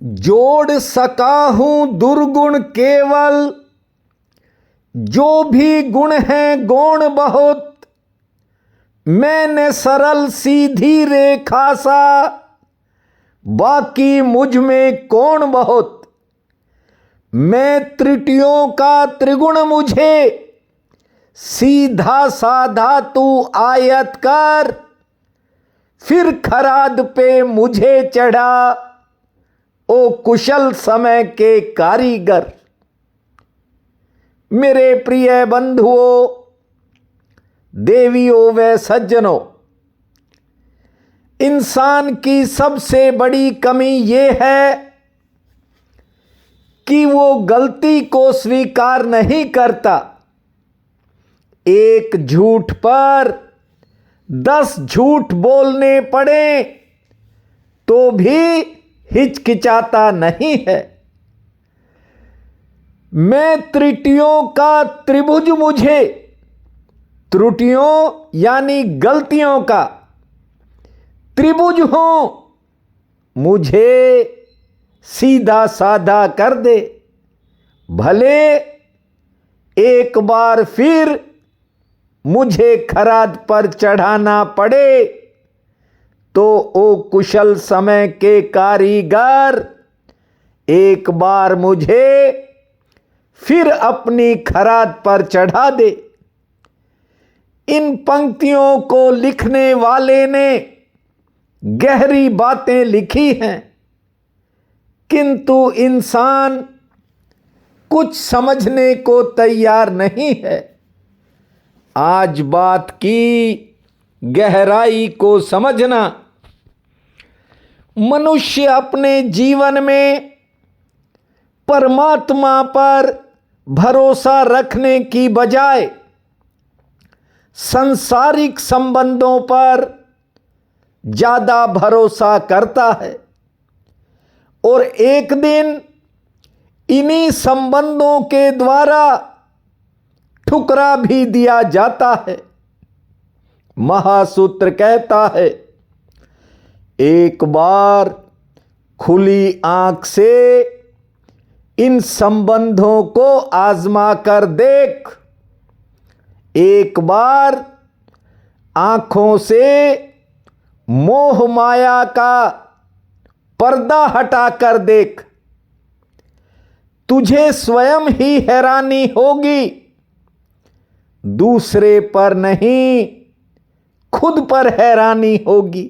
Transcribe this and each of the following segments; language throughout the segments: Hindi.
जोड़ सका हूं दुर्गुण केवल, जो भी गुण हैं गौण बहुत। मैंने सरल सीधी रेखा सा, बाकी मुझ में कौन बहुत। मैं त्रुटियों का त्रिगुण मुझे, सीधा साधा तू आयत कर। फिर खराद पे मुझे चढ़ा, ओ कुशल समय के कारीगर। मेरे प्रिय बंधुओं, देवियों व सज्जनों, इंसान की सबसे बड़ी कमी यह है कि वो गलती को स्वीकार नहीं करता। एक झूठ पर 10 झूठ बोलने पड़े तो भी हिचकिचाता नहीं है। मैं त्रुटियों का त्रिभुज मुझे, त्रुटियों यानी गलतियों का त्रिभुज हो, मुझे सीधा साधा कर दे। भले एक बार फिर मुझे खराद पर चढ़ाना पड़े तो ओ कुशल समय के कारीगर, एक बार मुझे फिर अपनी खराद पर चढ़ा दे। इन पंक्तियों को लिखने वाले ने गहरी बातें लिखी हैं, किंतु इंसान कुछ समझने को तैयार नहीं है। आज बात की गहराई को समझना। मनुष्य अपने जीवन में परमात्मा पर भरोसा रखने की बजाय सांसारिक संबंधों पर ज्यादा भरोसा करता है, और एक दिन इन्हीं संबंधों के द्वारा ठुकरा भी दिया जाता है। महासूत्र कहता है, एक बार खुली आंख से इन संबंधों को आजमा कर देख। एक बार आंखों से मोह माया का पर्दा हटा कर देख। तुझे स्वयं ही हैरानी होगी, दूसरे पर नहीं, खुद पर हैरानी होगी।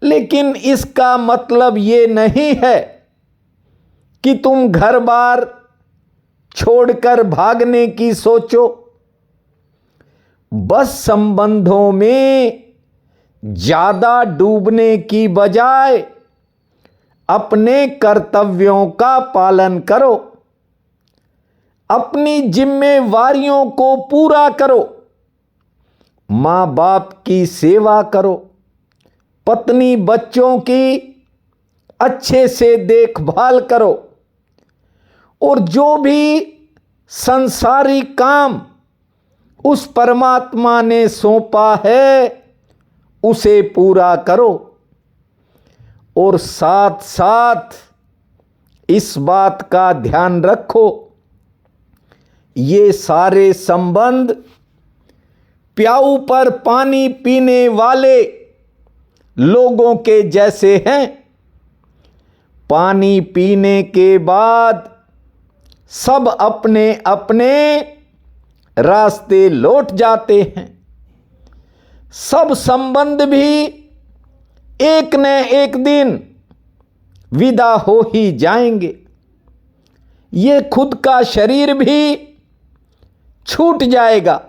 लेकिन इसका मतलब ये नहीं है कि तुम घर बार छोड़कर भागने की सोचो। बस संबंधों में ज्यादा डूबने की बजाय अपने कर्तव्यों का पालन करो, अपनी जिम्मेवारियों को पूरा करो। मां बाप की सेवा करो, पत्नी बच्चों की अच्छे से देखभाल करो, और जो भी संसारिक काम उस परमात्मा ने सौंपा है उसे पूरा करो। और साथ साथ इस बात का ध्यान रखो, ये सारे संबंध प्याऊ पर पानी पीने वाले लोगों के जैसे हैं। पानी पीने के बाद सब अपने अपने रास्ते लौट जाते हैं। सब संबंध भी एक न एक दिन विदा हो ही जाएंगे। ये खुद का शरीर भी छूट जाएगा,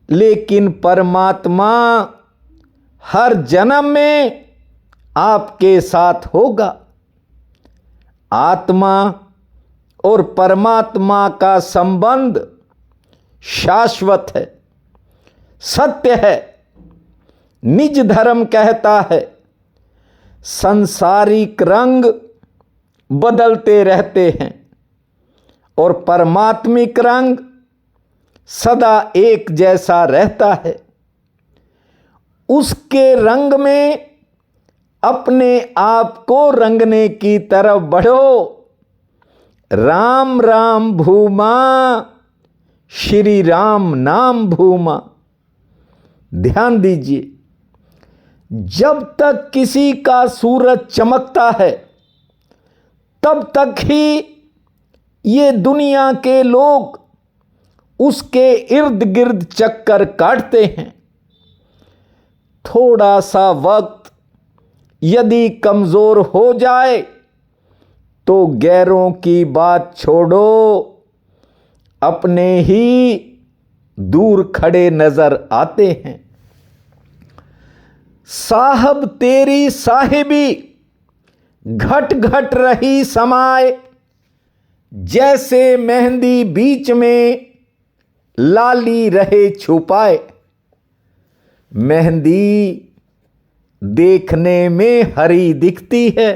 लेकिन परमात्मा हर जन्म में आपके साथ होगा। आत्मा और परमात्मा का संबंध शाश्वत है, सत्य है। निज धर्म कहता है, संसारिक रंग बदलते रहते हैं और परमात्मिक रंग सदा एक जैसा रहता है। उसके रंग में अपने आप को रंगने की तरफ बढ़ो। राम राम भूमा, श्री राम नाम भूमा। ध्यान दीजिए, जब तक किसी का सूरज चमकता है तब तक ही ये दुनिया के लोग उसके इर्द गिर्द चक्कर काटते हैं। थोड़ा सा वक्त यदि कमजोर हो जाए तो गैरों की बात छोड़ो, अपने ही दूर खड़े नजर आते हैं। साहब तेरी साहिबी घट घट रही समाए, जैसे मेहंदी बीच में लाली रहे छुपाए। मेहंदी देखने में हरी दिखती है,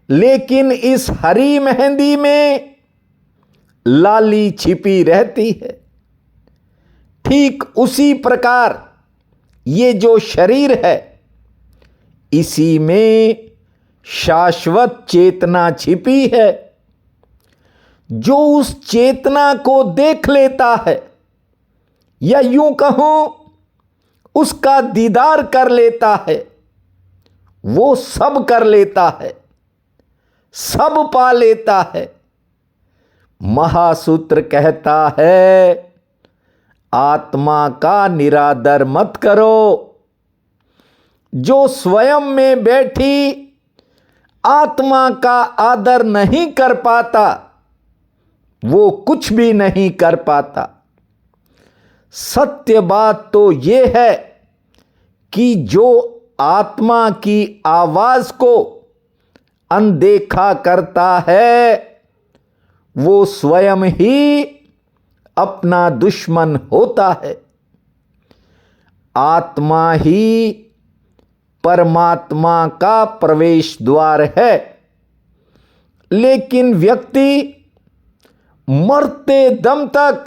लेकिन इस हरी मेहंदी में लाली छिपी रहती है। ठीक उसी प्रकार ये जो शरीर है, इसी में शाश्वत चेतना छिपी है। जो उस चेतना को देख लेता है, या यूं कहूं उसका दीदार कर लेता है, वो सब कर लेता है, सब पा लेता है। महासूत्र कहता है, आत्मा का निरादर मत करो। जो स्वयं में बैठी आत्मा का आदर नहीं कर पाता, वो कुछ भी नहीं कर पाता। सत्य बात तो ये है कि जो आत्मा की आवाज को अनदेखा करता है, वो स्वयं ही अपना दुश्मन होता है। आत्मा ही परमात्मा का प्रवेश द्वार है, लेकिन व्यक्ति मरते दम तक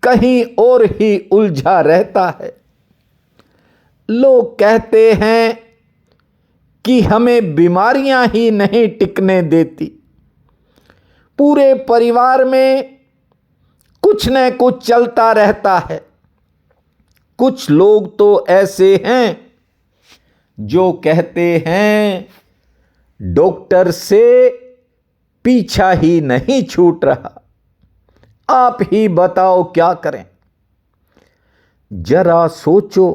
कहीं और ही उलझा रहता है। लोग कहते हैं कि हमें बीमारियां ही नहीं टिकने देती। पूरे परिवार में कुछ न कुछ चलता रहता है। कुछ लोग तो ऐसे हैं जो कहते हैं डॉक्टर से पीछा ही नहीं छूट रहा। आप ही बताओ क्या करें। जरा सोचो,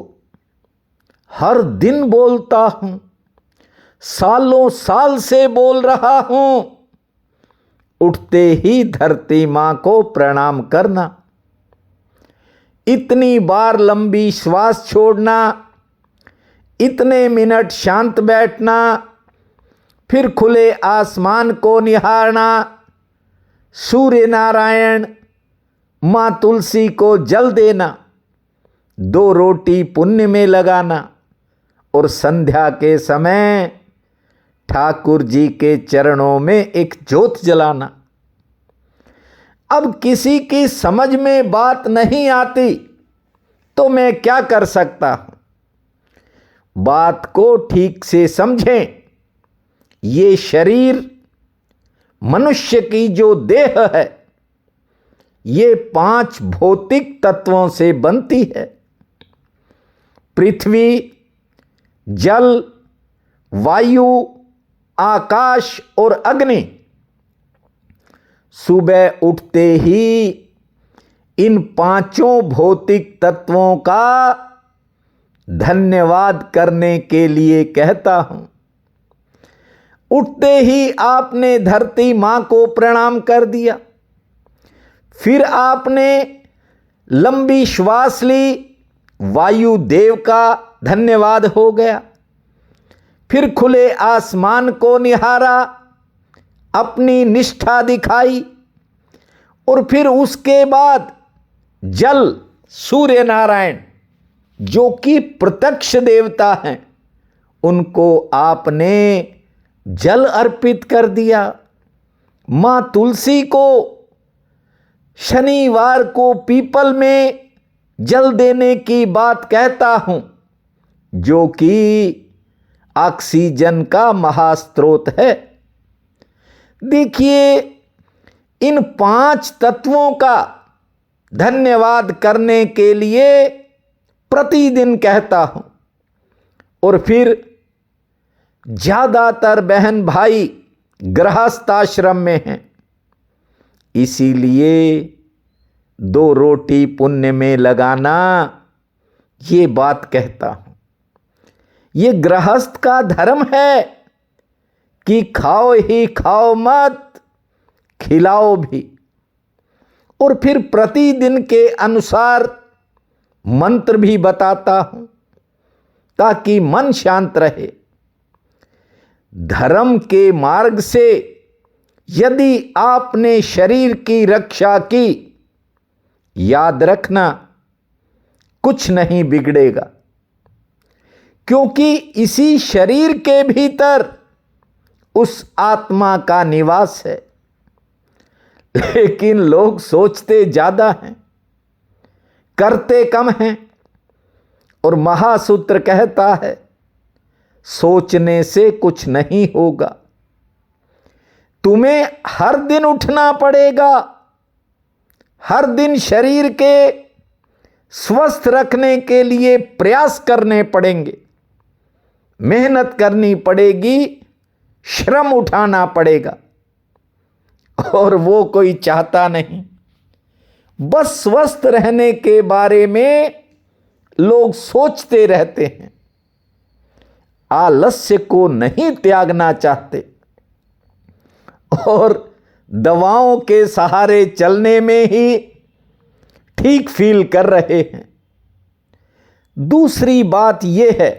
हर दिन बोलता हूं, सालों साल से बोल रहा हूं, उठते ही धरती मां को प्रणाम करना, इतनी बार लंबी श्वास छोड़ना, इतने मिनट शांत बैठना, फिर खुले आसमान को निहारना, सूर्य नारायण मां तुलसी को जल देना, 2 रोटी पुण्य में लगाना और संध्या के समय ठाकुर जी के चरणों में एक ज्योत जलाना। अब किसी की समझ में बात नहीं आती तो मैं क्या कर सकता हूं। बात को ठीक से समझें। ये शरीर, मनुष्य की जो देह है, ये 5 भौतिक तत्वों से बनती है। पृथ्वी, जल, वायु, आकाश और अग्नि। सुबह उठते ही इन 5 भौतिक तत्वों का धन्यवाद करने के लिए कहता हूं। उठते ही आपने धरती मां को प्रणाम कर दिया, फिर आपने लंबी श्वास ली, वायु देव का धन्यवाद हो गया, फिर खुले आसमान को निहारा, अपनी निष्ठा दिखाई, और फिर उसके बाद जल, सूर्य नारायण जो कि प्रत्यक्ष देवता हैं, उनको आपने जल अर्पित कर दिया। मां तुलसी को शनिवार को पीपल में जल देने की बात कहता हूं, जो कि ऑक्सीजन का महास्रोत है। देखिए, इन 5 तत्वों का धन्यवाद करने के लिए प्रतिदिन कहता हूं। और फिर ज्यादातर बहन भाई गृहस्थ आश्रम में हैं, इसीलिए 2 रोटी पुण्य में लगाना, ये बात कहता हूं। ये गृहस्थ का धर्म है कि खाओ ही खाओ मत, खिलाओ भी। और फिर प्रतिदिन के अनुसार मंत्र भी बताता हूं ताकि मन शांत रहे। धर्म के मार्ग से यदि आपने शरीर की रक्षा की, याद रखना कुछ नहीं बिगड़ेगा, क्योंकि इसी शरीर के भीतर उस आत्मा का निवास है। लेकिन लोग सोचते ज्यादा हैं, करते कम हैं। और महासूत्र कहता है, सोचने से कुछ नहीं होगा, तुम्हें हर दिन उठना पड़ेगा, हर दिन शरीर के स्वस्थ रखने के लिए प्रयास करने पड़ेंगे, मेहनत करनी पड़ेगी, श्रम उठाना पड़ेगा। और वो कोई चाहता नहीं। बस स्वस्थ रहने के बारे में लोग सोचते रहते हैं, आलस्य को नहीं त्यागना चाहते और दवाओं के सहारे चलने में ही ठीक फील कर रहे हैं। दूसरी बात यह है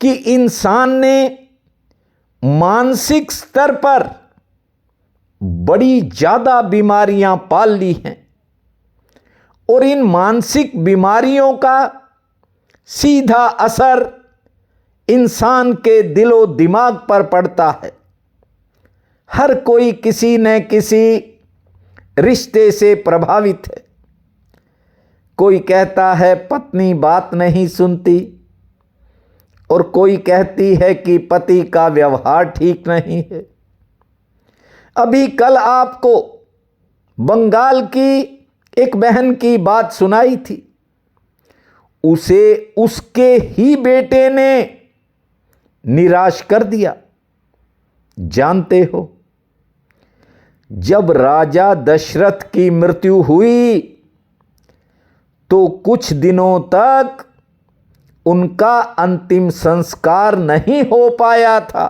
कि इंसान ने मानसिक स्तर पर बड़ी ज्यादा बीमारियां पाल ली हैं और इन मानसिक बीमारियों का सीधा असर इंसान के दिलो दिमाग पर पड़ता है। हर कोई किसी न किसी रिश्ते से प्रभावित है। कोई कहता है पत्नी बात नहीं सुनती, और कोई कहती है कि पति का व्यवहार ठीक नहीं है। अभी कल आपको बंगाल की एक बहन की बात सुनाई थी। उसे उसके ही बेटे ने निराश कर दिया। जानते हो, जब राजा दशरथ की मृत्यु हुई तो कुछ दिनों तक उनका अंतिम संस्कार नहीं हो पाया था।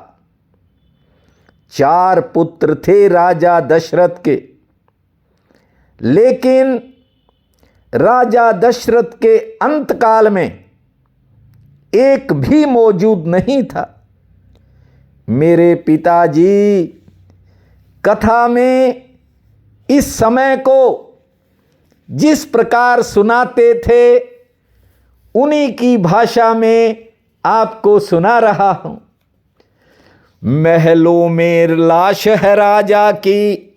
4 पुत्र थे राजा दशरथ के, लेकिन राजा दशरथ के अंतकाल में एक भी मौजूद नहीं था। मेरे पिताजी कथा में इस समय को जिस प्रकार सुनाते थे, उन्हीं की भाषा में आपको सुना रहा हूं। महलों में लाश है राजा की,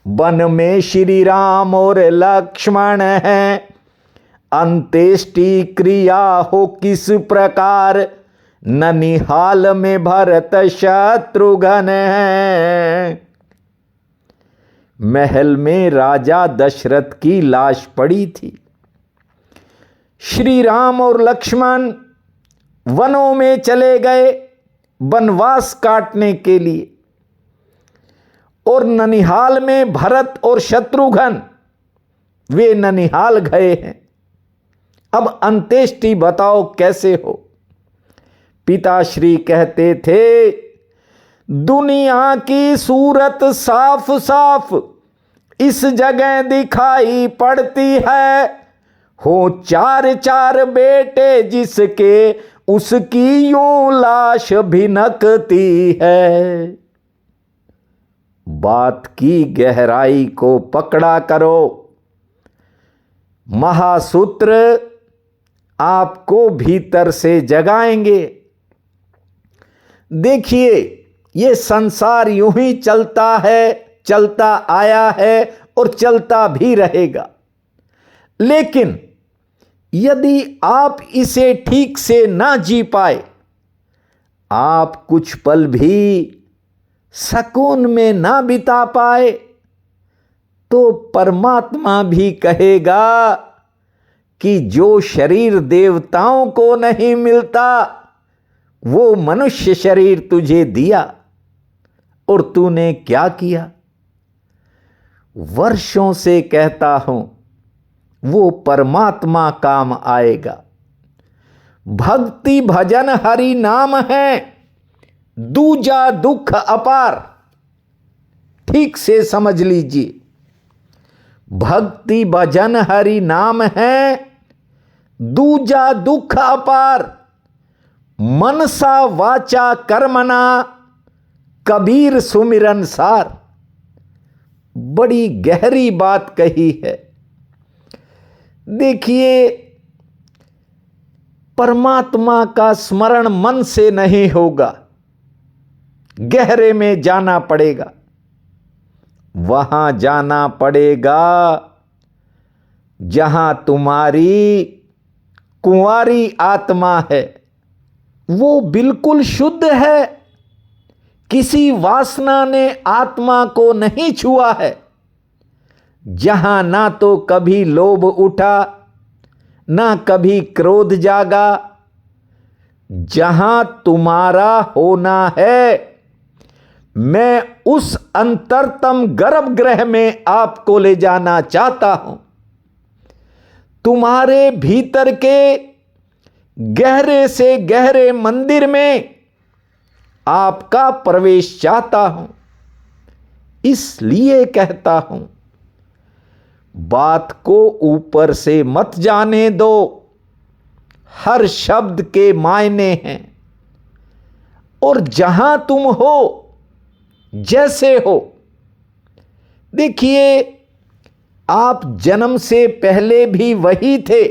वन में श्री राम और लक्ष्मण हैं। अंत्येष्टि क्रिया हो किस प्रकार, ननिहाल में भरत शत्रुघ्न हैं। महल में राजा दशरथ की लाश पड़ी थी। श्री राम और लक्ष्मण वनों में चले गए वनवास काटने के लिए, और ननिहाल में भरत और शत्रुघ्न वे ननिहाल गए हैं। अब अंत्येष्टि बताओ कैसे हो। पिताश्री कहते थे, दुनिया की सूरत साफ साफ इस जगह दिखाई पड़ती है। हो 4 बेटे जिसके, उसकी यूं लाश भिनकती है। बात की गहराई को पकड़ा करो। महासूत्र आपको भीतर से जगाएंगे। देखिए, ये संसार यूं ही चलता है, चलता आया है और चलता भी रहेगा। लेकिन यदि आप इसे ठीक से ना जी पाए, आप कुछ पल भी सकून में ना बिता पाए तो परमात्मा भी कहेगा कि जो शरीर देवताओं को नहीं मिलता वो मनुष्य शरीर तुझे दिया और तूने क्या किया। वर्षों से कहता हूं वो परमात्मा काम आएगा। भक्ति भजन हरि नाम है, दूजा दुख अपार। ठीक से समझ लीजिए, भक्ति भजन हरि नाम है, दूजा दुख अपार। मनसा वाचा कर्मणा कबीर सुमिरन सार। बड़ी गहरी बात कही है। देखिए, परमात्मा का स्मरण मन से नहीं होगा, गहरे में जाना पड़ेगा। वहां जाना पड़ेगा जहां तुम्हारी कुंवारी आत्मा है, वो बिल्कुल शुद्ध है, किसी वासना ने आत्मा को नहीं छुआ है। जहां ना तो कभी लोभ उठा, ना कभी क्रोध जागा। जहां तुम्हारा होना है, मैं उस अंतरतम गर्भगृह में आपको ले जाना चाहता हूं। तुम्हारे भीतर के गहरे से गहरे मंदिर में आपका प्रवेश चाहता हूं। इसलिए कहता हूं, बात को ऊपर से मत जाने दो। हर शब्द के मायने हैं। और जहां तुम हो, जैसे हो, देखिए, आप जन्म से पहले भी वही थे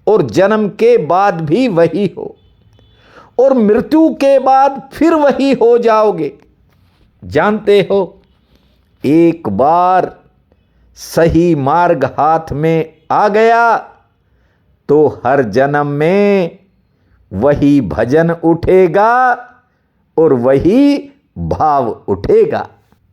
और जन्म के बाद भी वही हो, और मृत्यु के बाद फिर वही हो जाओगे। जानते हो, एक बार सही मार्ग हाथ में आ गया तो हर जन्म में वही भजन उठेगा और वही भाव उठेगा।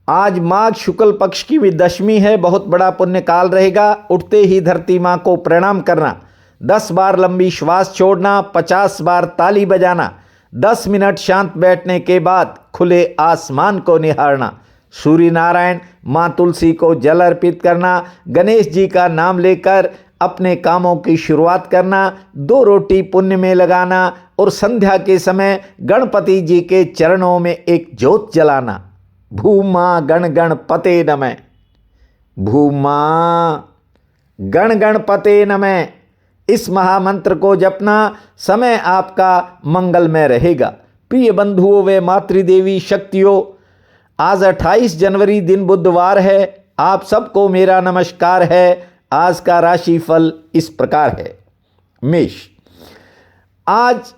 आज माघ शुक्ल पक्ष की भी दशमी है, बहुत बड़ा पुण्य काल रहेगा। उठते ही धरती माँ को प्रणाम करना, 10 बार लंबी श्वास छोड़ना, 50 बार ताली बजाना, 10 मिनट शांत बैठने के बाद खुले आसमान को निहारना, सूर्य नारायण माँ तुलसी को जल अर्पित करना, गणेश जी का नाम लेकर अपने कामों की शुरुआत करना, 2 रोटी पुण्य में लगाना और संध्या के समय गणपति जी के चरणों में एक ज्योत जलाना। भूमा गण गणपते नमः, भूमा गण गणपते नमः। इस महामंत्र को जपना, समय आपका मंगलमय रहेगा। प्रिय बंधुओं व मातृदेवी शक्तियों, आज 28 जनवरी दिन बुधवार है। आप सबको मेरा नमस्कार है। आज का राशिफल इस प्रकार है। मेष, आज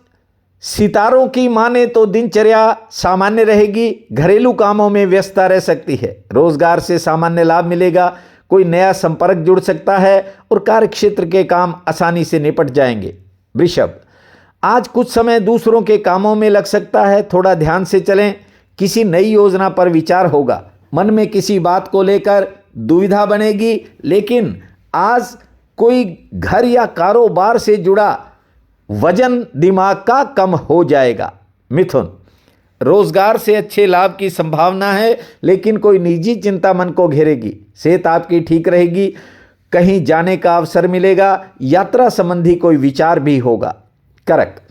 सितारों की माने तो दिनचर्या सामान्य रहेगी, घरेलू कामों में व्यस्तता रह सकती है, रोजगार से सामान्य लाभ मिलेगा, कोई नया संपर्क जुड़ सकता है और कार्यक्षेत्र के काम आसानी से निपट जाएंगे। वृषभ, आज कुछ समय दूसरों के कामों में लग सकता है, थोड़ा ध्यान से चलें। किसी नई योजना पर विचार होगा, मन में किसी बात को लेकर दुविधा बनेगी, लेकिन आज कोई घर या कारोबार से जुड़ा वजन दिमाग का कम हो जाएगा। मिथुन, रोजगार से अच्छे लाभ की संभावना है, लेकिन कोई निजी चिंता मन को घेरेगी। सेहत आपकी ठीक रहेगी, कहीं जाने का अवसर मिलेगा, यात्रा संबंधी कोई विचार भी होगा। कर्क,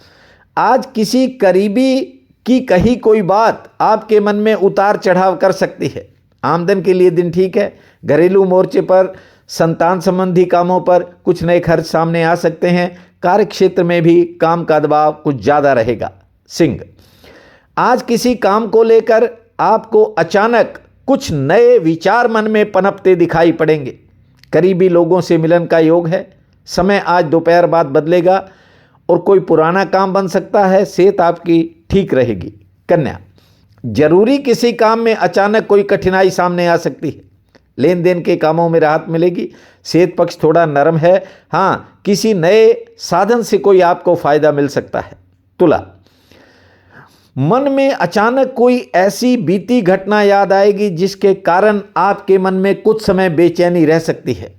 आज किसी करीबी की कही कोई बात आपके मन में उतार चढ़ाव कर सकती है। आमदन के लिए दिन ठीक है। घरेलू मोर्चे पर, संतान संबंधी कामों पर कुछ नए खर्च सामने आ सकते हैं। कार्य क्षेत्र में भी काम का दबाव कुछ ज़्यादा रहेगा। सिंह, आज किसी काम को लेकर आपको अचानक कुछ नए विचार मन में पनपते दिखाई पड़ेंगे। करीबी लोगों से मिलन का योग है। समय आज दोपहर बाद बदलेगा और कोई पुराना काम बन सकता है। सेहत आपकी ठीक रहेगी। कन्या, जरूरी किसी काम में अचानक कोई कठिनाई सामने आ सकती है। लेन देन के कामों में राहत मिलेगी। सेहत पक्ष थोड़ा नरम है। हाँ, किसी नए साधन से कोई आपको फायदा मिल सकता है। तुला, मन में अचानक कोई ऐसी बीती घटना याद आएगी जिसके कारण आपके मन में कुछ समय बेचैनी रह सकती है।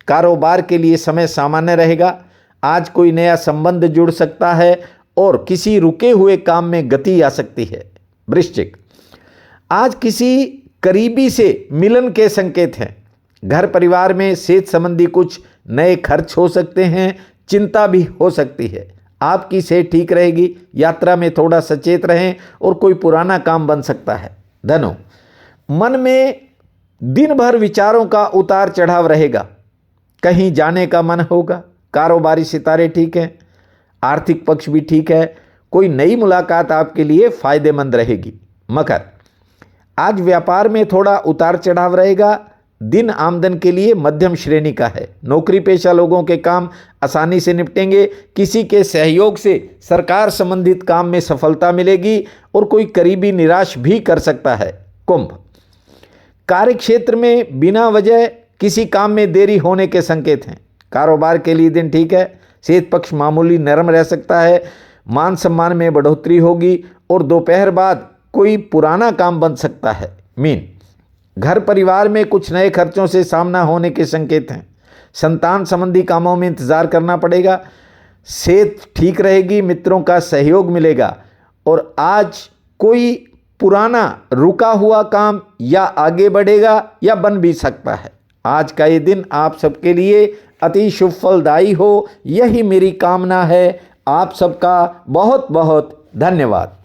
कारोबार के लिए समय सामान्य रहेगा। आज कोई नया संबंध जुड़ सकता है और किसी रुके हुए काम में गति आ सकती है। वृश्चिक, आज किसी करीबी से मिलन के संकेत हैं। घर परिवार में सेहत संबंधी कुछ नए खर्च हो सकते हैं। चिंता भी हो सकती है। आपकी सेहत ठीक रहेगी। यात्रा में थोड़ा सचेत रहें और कोई पुराना काम बन सकता है। धनु, मन में दिन भर विचारों का उतार चढ़ाव रहेगा। कहीं जाने का मन होगा। कारोबारी सितारे ठीक हैं। आर्थिक पक्ष भी ठीक है। कोई नई मुलाकात आपके लिए फायदेमंद रहेगी। मकर, आज व्यापार में थोड़ा उतार चढ़ाव रहेगा। दिन आमदन के लिए मध्यम श्रेणी का है। नौकरी पेशा लोगों के काम आसानी से निपटेंगे। किसी के सहयोग से सरकार संबंधित काम में सफलता मिलेगी और कोई करीबी निराश भी कर सकता है। कुंभ, कार्य क्षेत्र में बिना वजह किसी काम में देरी होने के संकेत हैं। कारोबार के लिए दिन ठीक है। सेहत पक्ष मामूली नरम रह सकता है। मान सम्मान में बढ़ोतरी होगी और दोपहर बाद कोई पुराना काम बन सकता है। मीन, घर परिवार में कुछ नए खर्चों से सामना होने के संकेत हैं। संतान संबंधी कामों में इंतजार करना पड़ेगा। सेहत ठीक रहेगी। मित्रों का सहयोग मिलेगा और आज कोई पुराना रुका हुआ काम या आगे बढ़ेगा या बन भी सकता है। आज का ये दिन आप सबके लिए अति शुभ फलदायी हो, यही मेरी कामना है। आप सबका बहुत बहुत धन्यवाद।